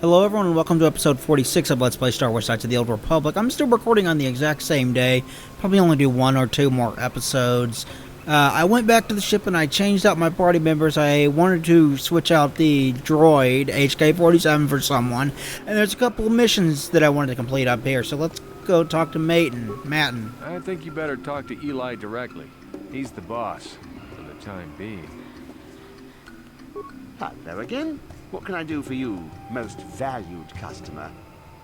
Hello everyone and welcome to episode 46 of Let's Play Star Wars Knights of the Old Republic. I'm still recording on the exact same day. Probably only do one or two more episodes. I went back to the ship and I changed out my party members. I wanted to switch out the droid, HK-47, for someone. And there's a couple of missions that I wanted to complete up here. So let's go talk to Matten. I think you better talk to Eli directly. He's the boss, for the time being. Hello again. What can I do for you, most valued customer?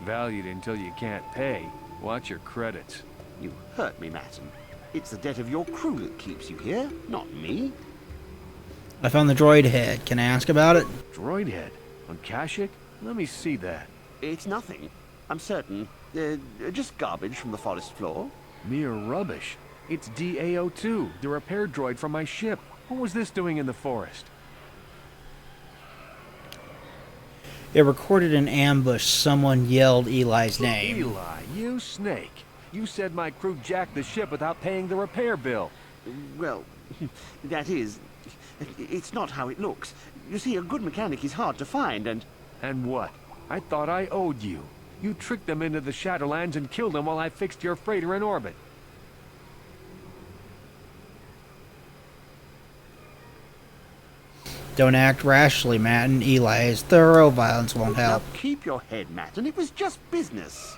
Valued until you can't pay. Watch your credits. You hurt me, Matten. It's the debt of your crew that keeps you here, not me. I found the droid head. Can I ask about it? Droid head? On Kashyyyk? Let me see that. It's nothing. I'm certain. Just garbage from the forest floor. Mere rubbish. It's DAO2, the repair droid from my ship. What was this doing in the forest? It recorded an ambush. Someone yelled Eli's name. Eli, you snake. You said my crew jacked the ship without paying the repair bill. Well, that is... It's not how it looks. You see, a good mechanic is hard to find, and... And what? I thought I owed you. You tricked them into the Shadowlands and killed them while I fixed your freighter in orbit. Don't act rashly, Matten. Eli's thorough violence won't help. Now keep your head, Matten. It was just business.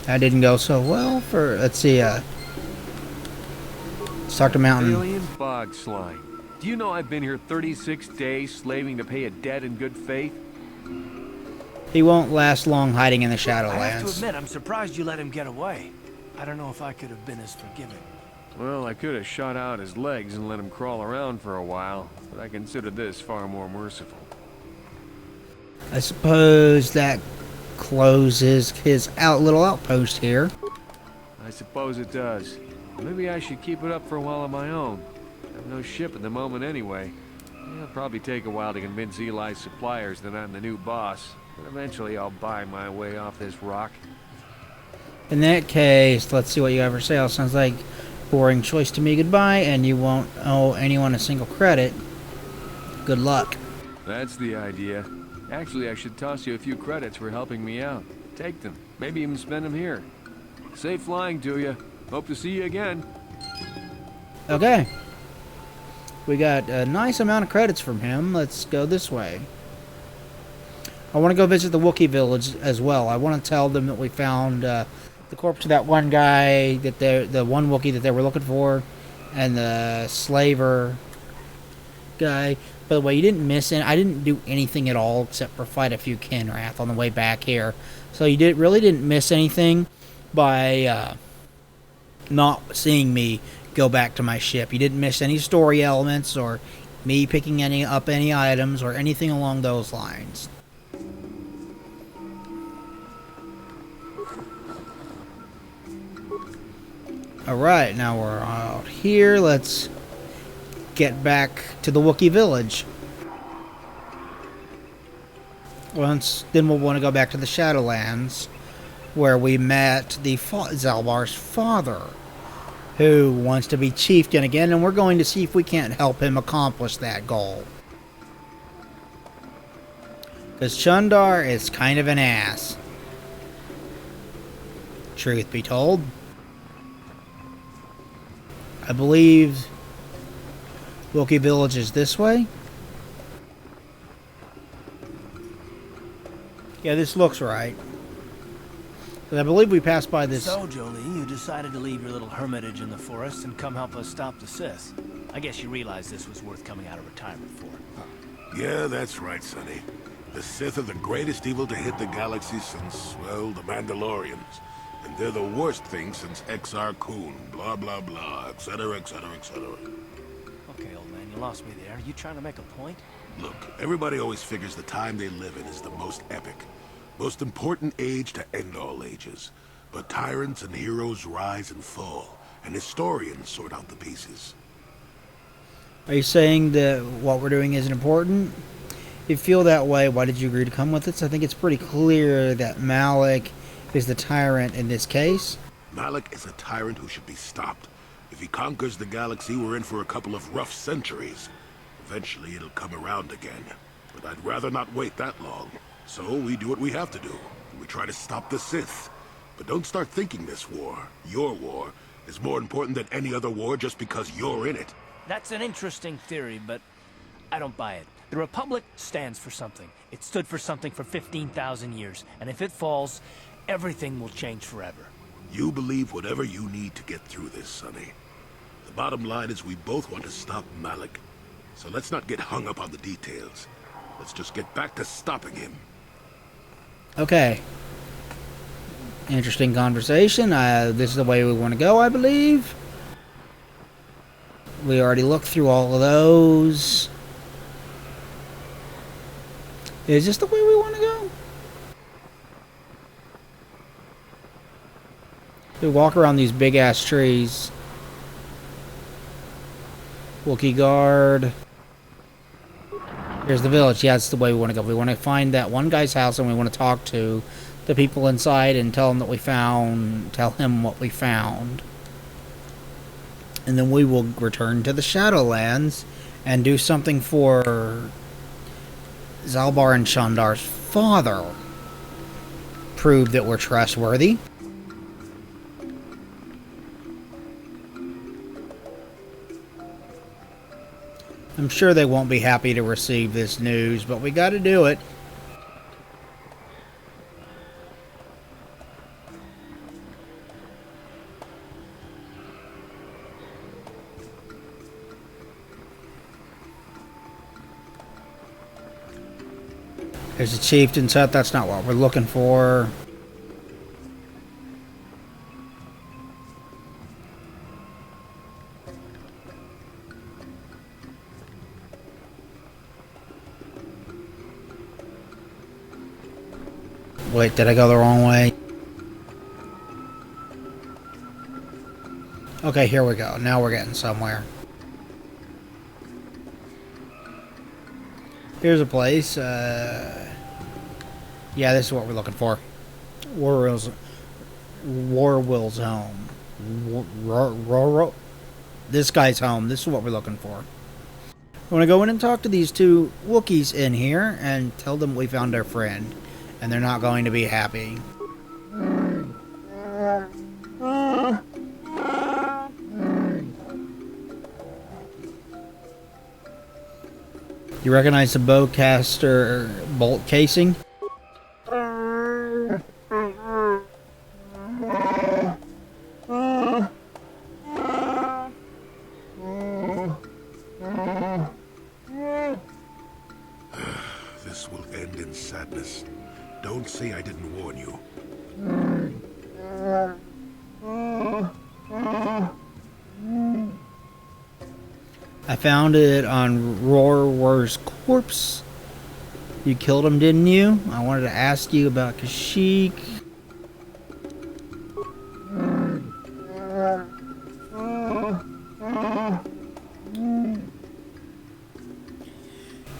That didn't go so well for... Let's see, let's talk to Mountain. Alien bog slime. Do you know I've been here 36 days slaving to pay a debt in good faith? He won't last long hiding in the I have to Shadowlands. admit, I'm surprised you let him get away. I don't know if I could have been as forgiving. Well, I could have shot out his legs and let him crawl around for a while, but I consider this far more merciful. I suppose that closes his little outpost here. I suppose it does. Maybe I should keep it up for a while on my own. I have no ship at the moment anyway. It'll probably take a while to convince Eli's suppliers that I'm the new boss, but eventually I'll buy my way off this rock. In that case, let's see what you have for sale. Sounds like boring choice to me. Goodbye, and you won't owe anyone a single credit. Good luck. That's the idea. Actually, I should toss you a few credits for helping me out. Take them. Maybe even spend them here. Safe flying to you. Hope to see you again. Okay. We got a nice amount of credits from him. Let's go this way. I want to go visit the Wookiee village as well. I want to tell them that we found the corpse of that one guy, that the one Wookiee that they were looking for, and the slaver guy. By the way, you didn't miss it. I didn't do anything at all except for fight a few Kinrath on the way back here. So you really didn't miss anything by not seeing me go back to my ship. You didn't miss any story elements or me picking up any items or anything along those lines. Alright, now we're out here. Let's get back to the Wookiee village. Then we'll want to go back to the Shadowlands, where we met the Zalbar's father, who wants to be chieftain again, and we're going to see if we can't help him accomplish that goal. Because Chundar is kind of an ass. Truth be told. I believe Wookiee village is this way. Yeah, this looks right. But I believe we passed by this. So, Jolie, you decided to leave your little hermitage in the forest and come help us stop the Sith. I guess you realized this was worth coming out of retirement for. Yeah, that's right, Sonny. The Sith are the greatest evil to hit the galaxy since, well, the Mandalorians. And they're the worst thing since Exar Kun, blah, blah, blah, etc., etc., etc. Okay, old man, you lost me there. You trying to make a point? Look, everybody always figures the time they live in is the most epic. Most important age to end all ages. But tyrants and heroes rise and fall, and historians sort out the pieces. Are you saying that what we're doing isn't important? If you feel that way, why did you agree to come with us? I think it's pretty clear that Malak is the tyrant in this case. Malak is a tyrant who should be stopped. If he conquers the galaxy, we're in for a couple of rough centuries. Eventually it'll come around again. But I'd rather not wait that long. So we do what we have to do. We try to stop the Sith. But don't start thinking this war, your war, is more important than any other war just because you're in it. That's an interesting theory, but I don't buy it. The Republic stands for something. It stood for something for 15,000 years, and if it falls, everything will change forever. You believe whatever you need to get through this, Sonny. The bottom line is we both want to stop Malik. So let's not get hung up on the details. Let's just get back to stopping him. Okay. Interesting conversation. This is the way we want to go, I believe. We already looked through all of those. Is this the way we want to go? We walk around these big ass trees. Wookiee guard. Here's the village. Yeah, that's the way we want to go. We want to find that one guy's house and we want to talk to the people inside and tell him that tell him what we found. And then we will return to the Shadowlands and do something for Zalbar and Shandar's father. Prove that we're trustworthy. I'm sure they won't be happy to receive this news, but we gotta do it. There's a chieftain's hut. That's not what we're looking for. Wait, did I go the wrong way? Okay, here we go. Now we're getting somewhere. Here's a place. Yeah, this is what we're looking for. Warwill's home. This guy's home. This is what we're looking for. I want to go in and talk to these two Wookiees in here and tell them we found our friend. And they're not going to be happy. You recognize the bowcaster bolt casing? This will end in sadness. Don't say I didn't warn you. I found it on Rorwar's corpse. You killed him, didn't you? I wanted to ask you about Kashyyyk.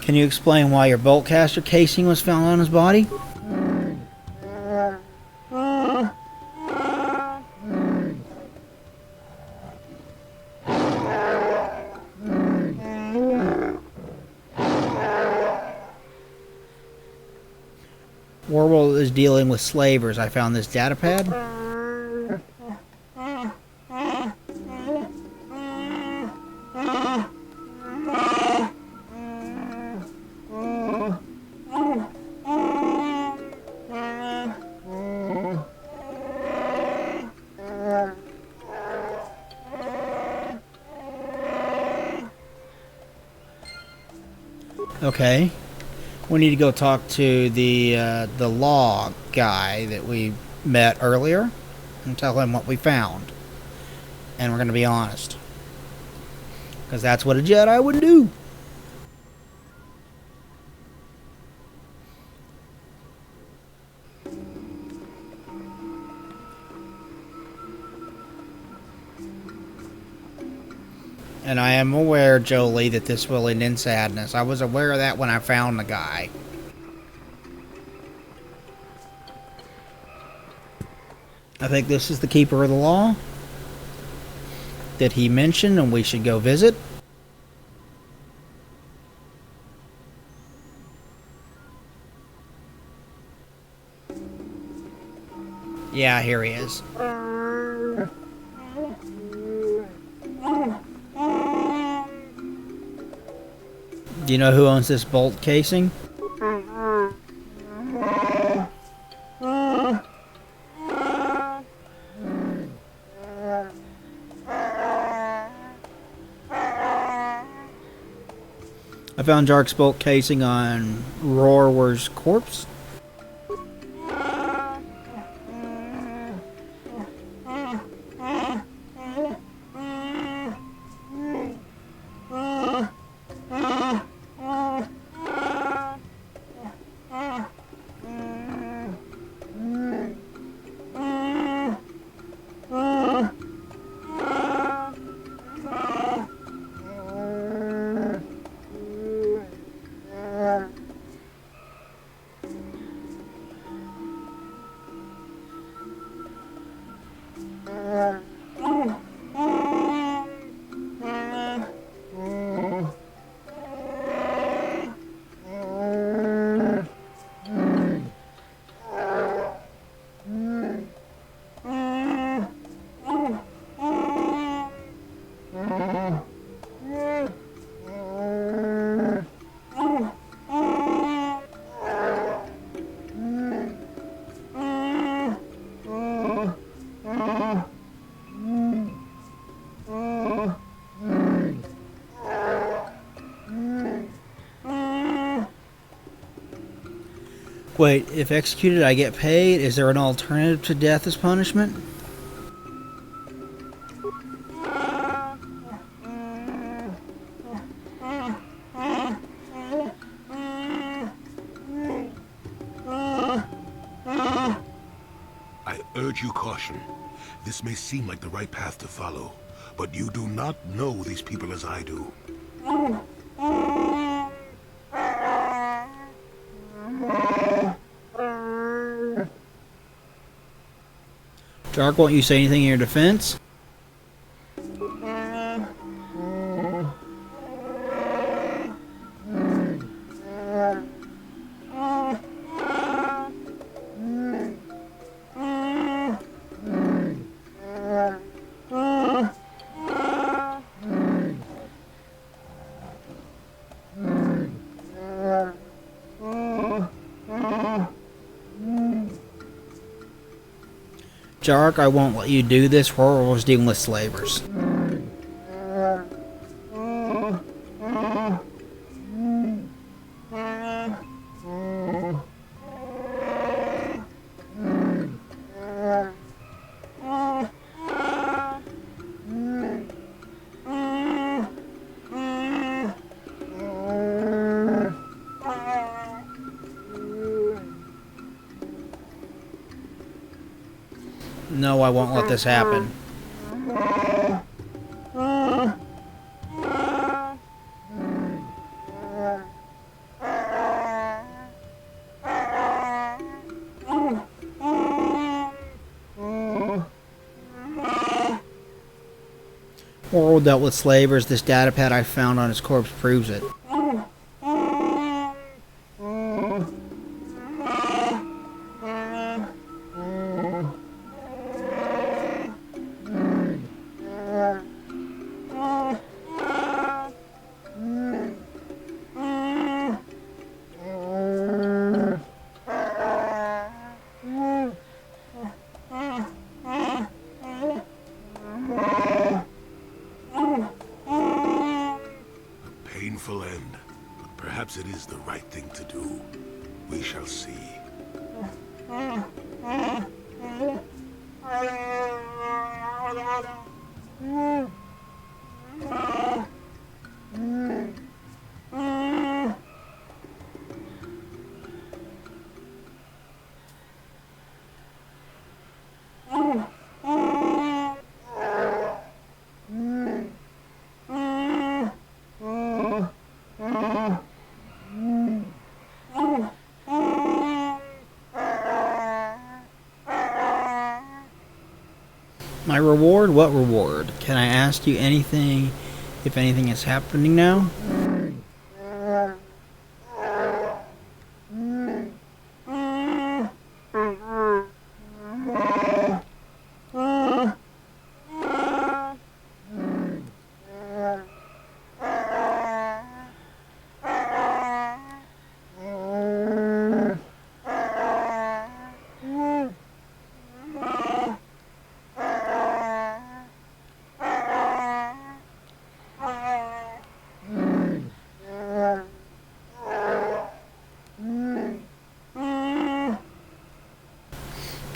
Can you explain why your boltcaster casing was found on his body? Warwill is dealing with slavers. I found this data pad. Okay. We need to go talk to the law guy that we met earlier and tell him what we found. And we're going to be honest. Because that's what a Jedi would do. And I am aware, Jolie, that this will end in sadness. I was aware of that when I found the guy. I think this is the Keeper of the Law that he mentioned, and we should go visit. Yeah, here he is. Do you know who owns this bolt casing? I found Jark's bolt casing on Roar's corpse. Wait, if executed I get paid? Is there an alternative to death as punishment? I urge you caution. This may seem like the right path to follow, but you do not know these people as I do. Jark, won't you say anything in your defense? Jark, I won't let you do this. Roar was dealing with slavers. No, I won't let this happen. Oral dealt with slavers. This datapad I found on his corpse proves it. Painful end, but perhaps it is the right thing to do. We shall see. My reward? What reward? Can I ask you anything, if anything is happening now?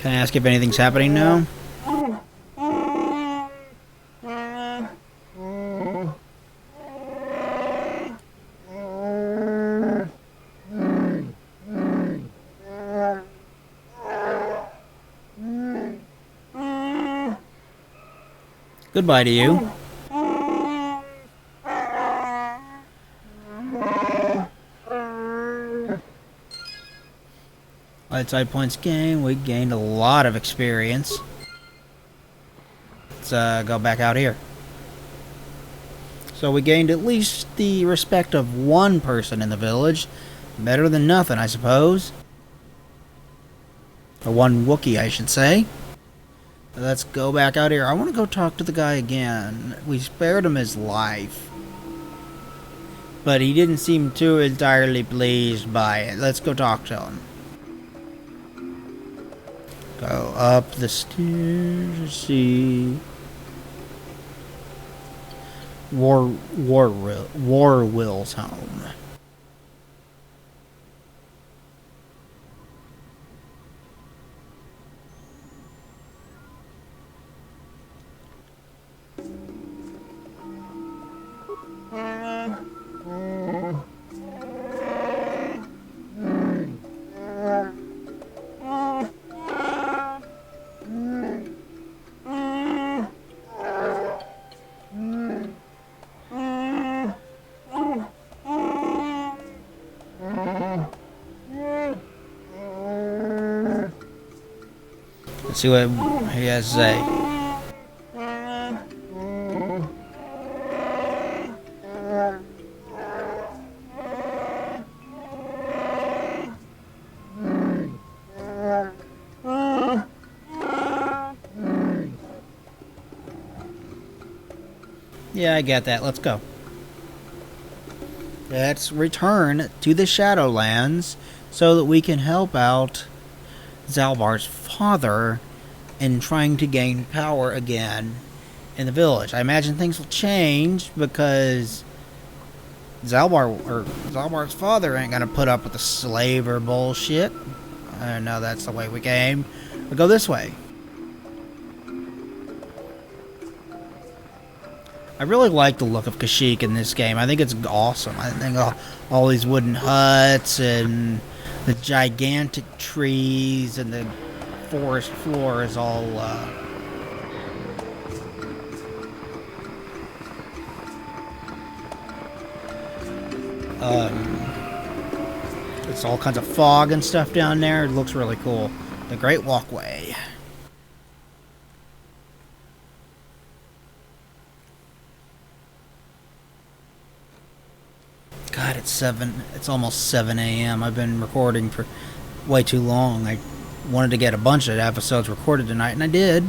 Can I ask if anything's happening now? Goodbye to you. Outside points gained. We gained a lot of experience. Let's go back out here. So we gained at least the respect of one person in the village. Better than nothing, I suppose. Or one Wookiee, I should say. Let's go back out here. I want to go talk to the guy again. We spared him his life. But he didn't seem too entirely pleased by it. Let's go talk to him. Go up the stairs, see. Warwill's home. Let's see what he has to say. Yeah, I get that. Let's go. Let's return to the Shadowlands so that we can help out Zalbar's father in trying to gain power again in the village. I imagine things will change because Zalbar's father ain't gonna put up with the slaver bullshit. I know that's the way we came. We go this way. I really like the look of Kashyyyk in this game. I think it's awesome. I think all these wooden huts and the gigantic trees and the forest floor is all it's all kinds of fog and stuff down there. It looks really cool. The Great Walkway. God, it's almost 7 a.m. I've been recording for way too long. I wanted to get a bunch of episodes recorded tonight, and I did.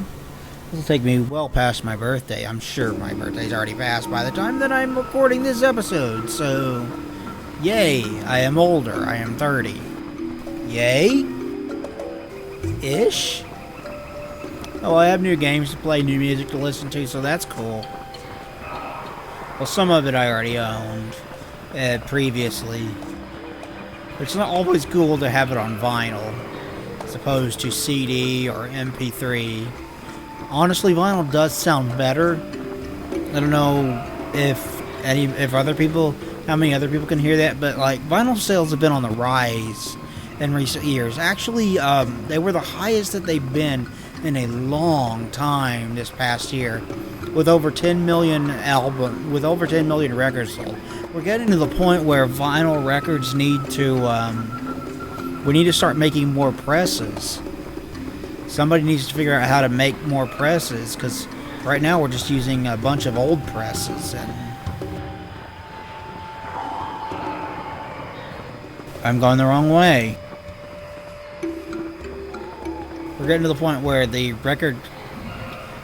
It'll take me well past my birthday. I'm sure my birthday's already passed by the time that I'm recording this episode, so yay, I am older. I am 30. Yay? Ish? Oh, I have new games to play, new music to listen to, so that's cool. Well, some of it I already owned. Previously. It's not always cool to have it on vinyl as opposed to CD or MP3. Honestly, vinyl does sound better. I don't know if other people, how many other people can hear that, but like vinyl sales have been on the rise in recent years. Actually, they were the highest that they've been in a long time this past year, with over 10 million records sold. We're getting to the point where vinyl records need to, we need to start making more presses. Somebody needs to figure out how to make more presses, because right now we're just using a bunch of old presses, and I'm going the wrong way. We're getting to the point where the record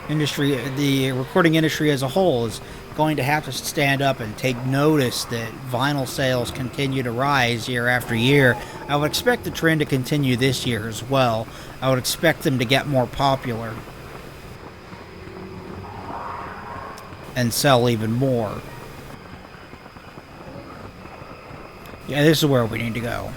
industry, the recording industry as a whole, is going to have to stand up and take notice that vinyl sales continue to rise year after year. I would expect the trend to continue this year as well. I would expect them to get more popular and sell even more. Yeah, this is where we need to go.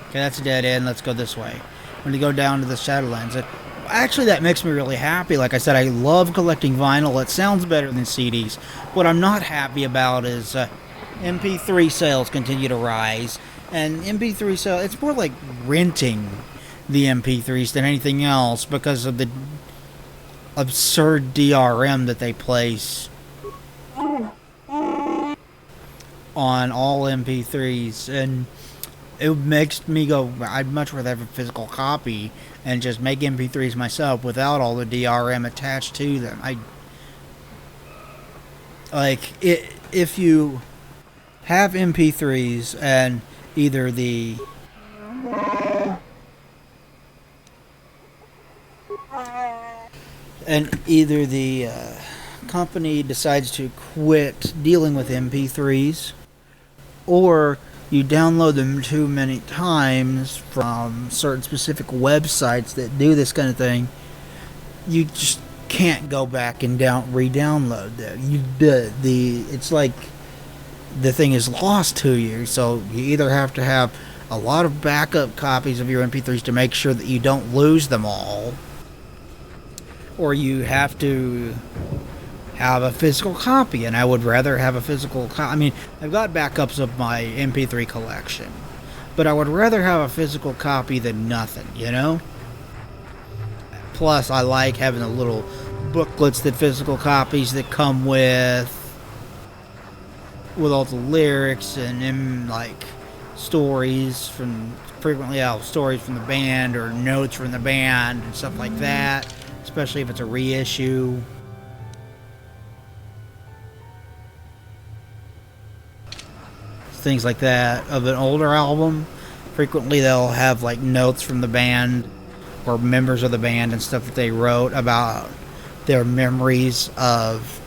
Okay, that's a dead end. Let's go this way. When you go down to the Shadowlands, actually that makes me really happy. Like I said, I love collecting vinyl. It sounds better than CDs. What I'm not happy about is MP3 sales continue to rise, and MP3 sales, it's more like renting the MP3s than anything else because of the absurd DRM that they place on all MP3s, and it makes me go, I'd much rather have a physical copy and just make MP3s myself without all the DRM attached to them. If you have MP3s and either the company decides to quit dealing with MP3s, or you download them too many times from certain specific websites that do this kind of thing, you just can't go back and re-download them. It's like the thing is lost to you, so you either have to have a lot of backup copies of your MP3s to make sure that you don't lose them all, or you have to have a physical copy, and I would rather have a physical copy. I mean, I've got backups of my MP3 collection, but I would rather have a physical copy than nothing, you know? Plus, I like having the little booklets that physical copies that come with all the lyrics and like stories from stories from the band or notes from the band and stuff like that, especially if it's a reissue. Things like that of an older album. Frequently they'll have like notes from the band or members of the band and stuff that they wrote about their memories of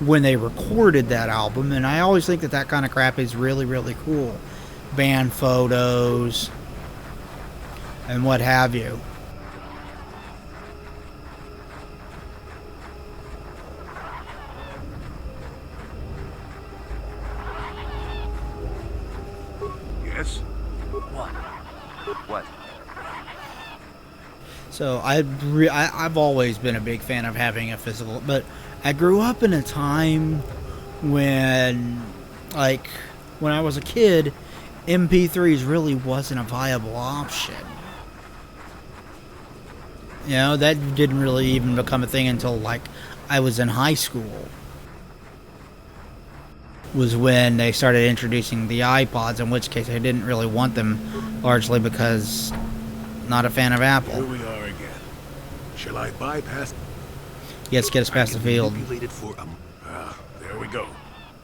when they recorded that album, and I always think that kind of crap is really, really cool. Band photos and what have you. Yes? What? So I've always been a big fan of having a physical, but I grew up in a time when I was a kid, MP3s really wasn't a viable option. You know, that didn't really even become a thing until like I was in high school. Was when they started introducing the iPods, in which case I didn't really want them, largely because not a fan of Apple. Here we are again. Shall I bypass? Yes, get us past the field. Manipulated for there we go.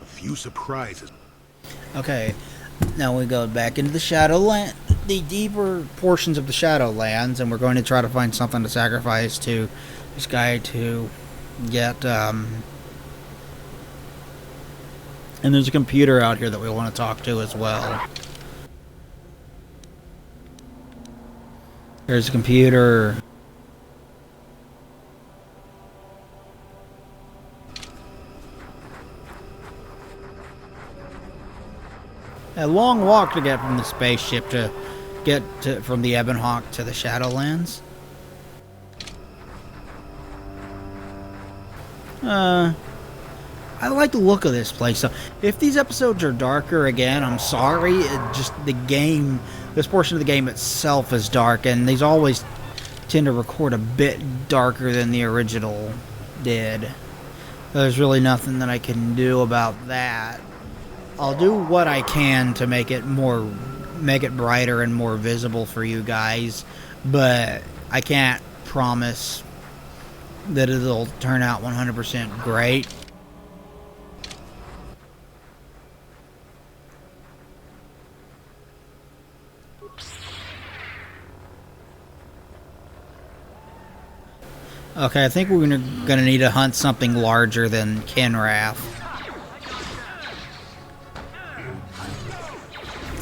A few surprises. Okay, now we go back into the Shadowland, the deeper portions of the Shadowlands, and we're going to try to find something to sacrifice to this guy to get, and there's a computer out here that we want to talk to as well. There's a computer. A long walk to get from the spaceship to get from the Ebonhawk to the Shadowlands. I like the look of this place. So if these episodes are darker again, I'm sorry. Just the game, this portion of the game itself is dark, and these always tend to record a bit darker than the original did. There's really nothing that I can do about that. I'll do what I can to make it brighter and more visible for you guys, but I can't promise that it'll turn out 100% great. Okay, I think we're gonna need to hunt something larger than Kenrath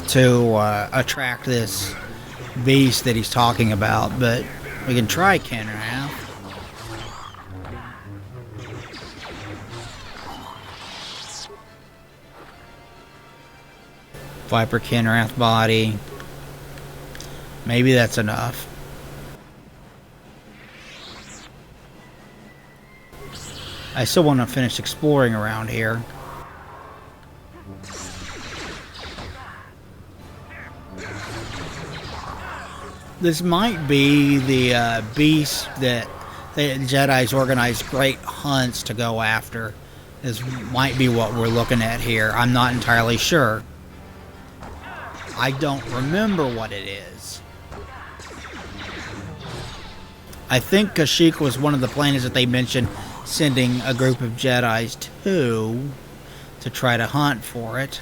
to attract this beast that he's talking about, but we can try Kenrath. Viper Kenrath body. Maybe that's enough. I still want to finish exploring around here. This might be the beast that the Jedi's organized great hunts to go after. This might be what we're looking at here. I'm not entirely sure. I don't remember what it is. I think Kashyyyk was one of the planets that they mentioned sending a group of Jedis to try to hunt for it.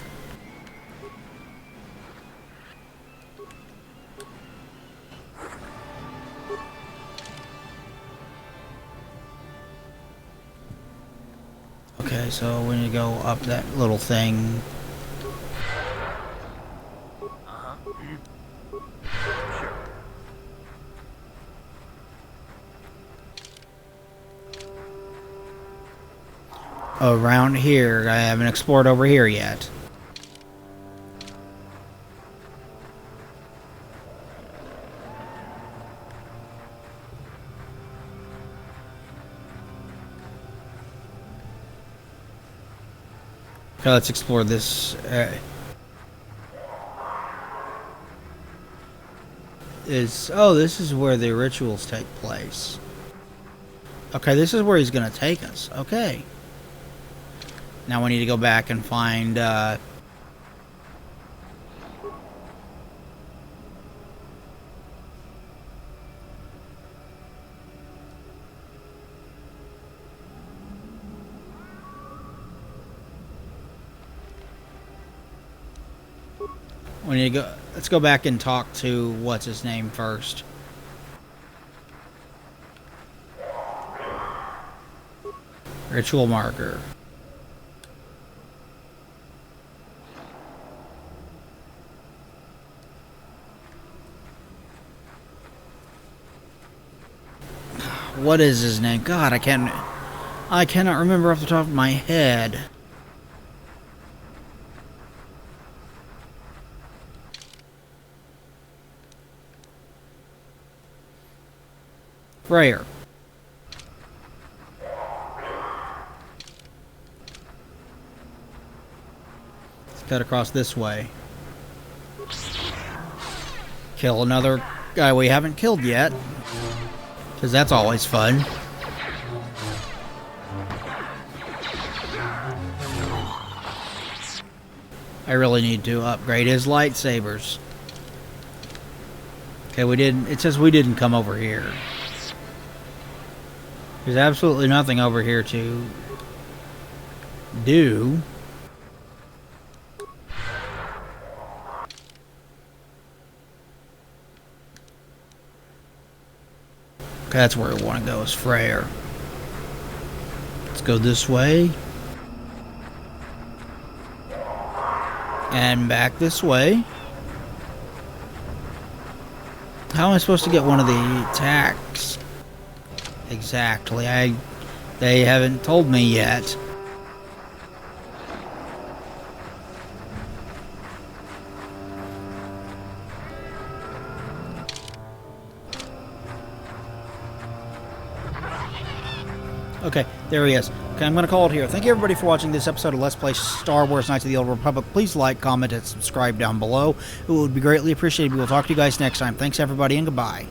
Okay, so when you go up that little thing. Around here, I haven't explored over here yet. Okay, let's explore this. This is where the rituals take place. Okay, this is where he's gonna take us. Okay. Now we need to go back and find we need to go. Let's go back and talk to what's his name first. Ritual marker. What is his name? God, I cannot remember off the top of my head. Freyr. Let's cut across this way. Kill another guy we haven't killed yet. Because that's always fun. I really need to upgrade his lightsabers. Okay, we didn't. It says we didn't come over here. There's absolutely nothing over here to do. Okay, that's where we want to go, is Freyr. Let's go this way. And back this way. How am I supposed to get one of the attacks? Exactly. They haven't told me yet. Okay, there he is. Okay, I'm going to call it here. Thank you everybody for watching this episode of Let's Play Star Wars Knights of the Old Republic. Please like, comment, and subscribe down below. It would be greatly appreciated. We will talk to you guys next time. Thanks everybody, and goodbye.